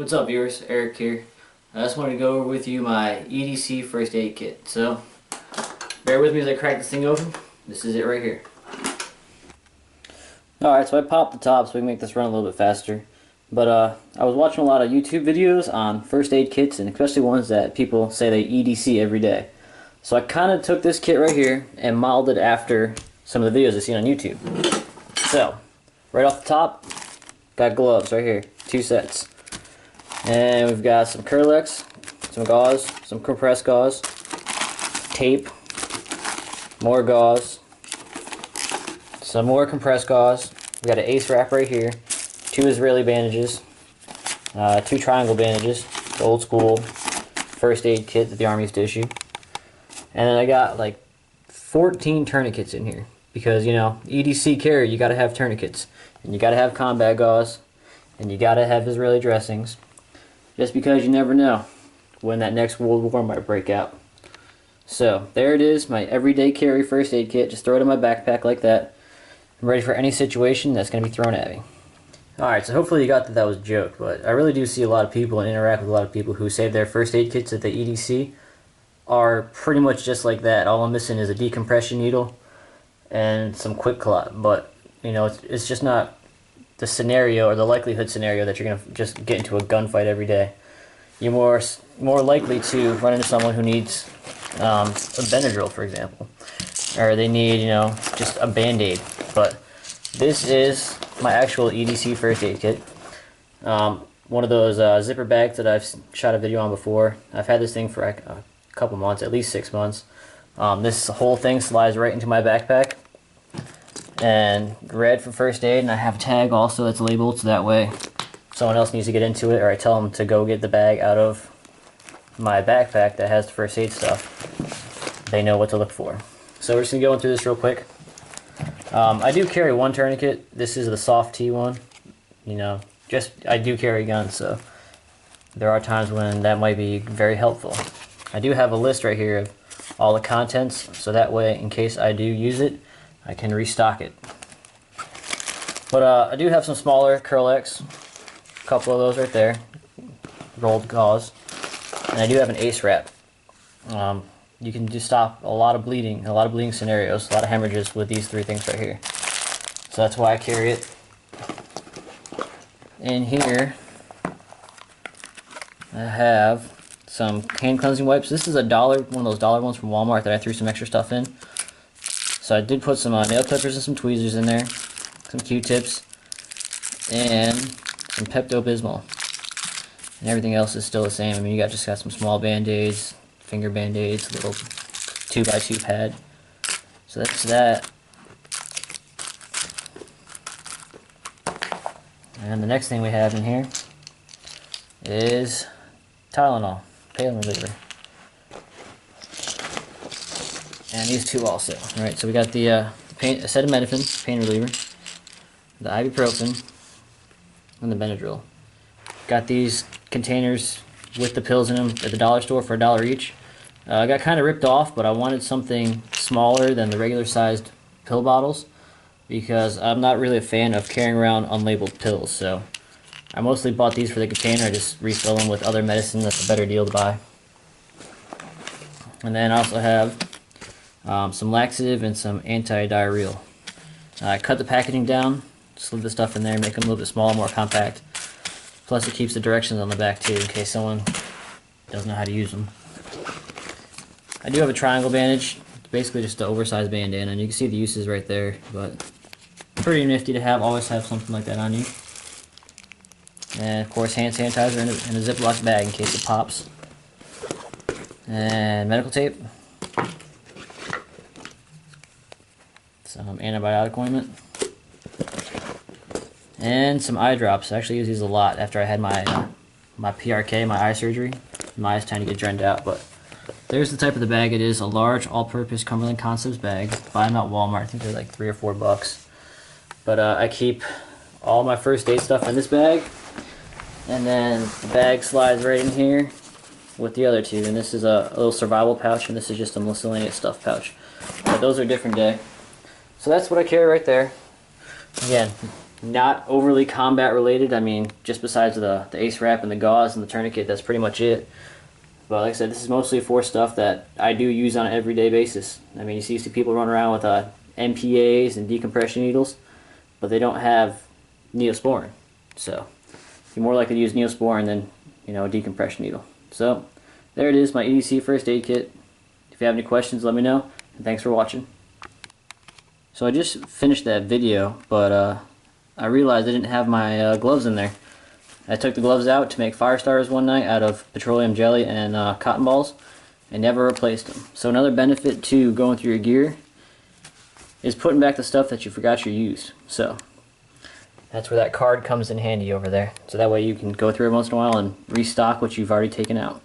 What's up, viewers? Eric here. I just wanted to go over with you my EDC first aid kit. So, bear with me as I crack this thing open. This is it right here. Alright, so I popped the top so we can make this run a little bit faster. But I was watching a lot of YouTube videos on first aid kits, and especially ones that people say they EDC every day. So I kind of took this kit right here and modeled it after some of the videos I've seen on YouTube. So, right off the top, got gloves right here, 2 sets. And we've got some Curlex, some gauze, some compressed gauze, tape, more gauze, some more compressed gauze. We got an ace wrap right here, 2 Israeli bandages, 2 triangle bandages, the old school first aid kit that the Army used to issue. And then I got like 14 tourniquets in here because, you know, EDC carry, you gotta have tourniquets, and you gotta have combat gauze, and you gotta have Israeli dressings. Just because you never know when that next World War might break out. So, there it is, my everyday carry first aid kit. Just throw it in my backpack like that. I'm ready for any situation that's going to be thrown at me. Alright, so hopefully you got that was a joke, but I really do see a lot of people and interact with a lot of people who say their first aid kits at the EDC are pretty much just like that. All I'm missing is a decompression needle and some quick clot. But, you know, it's just not the scenario or the likelihood scenario that you're going to just get into a gunfight every day. You're more likely to run into someone who needs a Benadryl, for example, or they need, you know, just a Band-Aid. But this is my actual EDC first aid kit. One of those zipper bags that I've shot a video on before. I've had this thing for a couple months, at least 6 months. This whole thing slides right into my backpack. And red for first aid, and I have a tag also that's labeled, so that way if someone else needs to get into it, or I tell them to go get the bag out of my backpack that has the first aid stuff, they know what to look for. So we're just going to go through this real quick. I do carry 1 tourniquet. This is the soft T one. You know, I do carry guns, so there are times when that might be very helpful. I do have a list right here of all the contents, so that way in case I do use it, I can restock it. But I do have some smaller Curlex, a couple of those right there, rolled gauze, and I do have an ace wrap. You can just stop a lot of bleeding scenarios, a lot of hemorrhages with these 3 things right here. So that's why I carry it. In here, I have some hand cleansing wipes. This is one of those dollar ones from Walmart that I threw some extra stuff in. So I did put some nail clippers and some tweezers in there, some Q-tips, and some Pepto-Bismol. And everything else is still the same. I mean, you just got some small band-aids, finger band-aids, a little 2x2 pad. So that's that. And the next thing we have in here is Tylenol, pain reliever. And these 2 also. Alright, so we got the acetaminophen, pain reliever, the ibuprofen, and the Benadryl. Got these containers with the pills in them at the dollar store for $1 each. I got kind of ripped off, but I wanted something smaller than the regular sized pill bottles because I'm not really a fan of carrying around unlabeled pills. So I mostly bought these for the container. I just refill them with other medicine. That's a better deal to buy. And then I also have some laxative and some anti-diarrheal. I cut the packaging down, slid the stuff in there, make them a little bit smaller, more compact. Plus it keeps the directions on the back too in case someone doesn't know how to use them. I do have a triangle bandage, basically just an oversized bandana, and you can see the uses right there, but pretty nifty to have, always have something like that on you. And of course hand sanitizer in a Ziploc bag in case it pops. And medical tape. Some antibiotic ointment, and some eye drops. I actually use these a lot after I had my my PRK, my eye surgery. My eyes tend to get drained out, but there's the type of the bag it is. A large all-purpose Cumberland Concepts bag. Buy them at Walmart. I think they're like $3 or $4. But I keep all my first aid stuff in this bag, and then the bag slides right in here with the other 2. And this is a little survival pouch, and this is just a miscellaneous stuff pouch. But those are a different day. So that's what I carry right there. Again, not overly combat related. I mean, just besides the ace wrap and the gauze and the tourniquet, that's pretty much it. But like I said, this is mostly for stuff that I do use on an everyday basis. I mean, you see people run around with MPAs and decompression needles, but they don't have Neosporin. So you're more likely to use Neosporin than, you know, a decompression needle. So there it is, my EDC first aid kit. If you have any questions, let me know, and thanks for watching. So I just finished that video, but I realized I didn't have my gloves in there. I took the gloves out to make fire starters one night out of petroleum jelly and cotton balls, and never replaced them. So another benefit to going through your gear is putting back the stuff that you forgot you used. So that's where that card comes in handy over there. So that way you can go through it once in a while and restock what you've already taken out.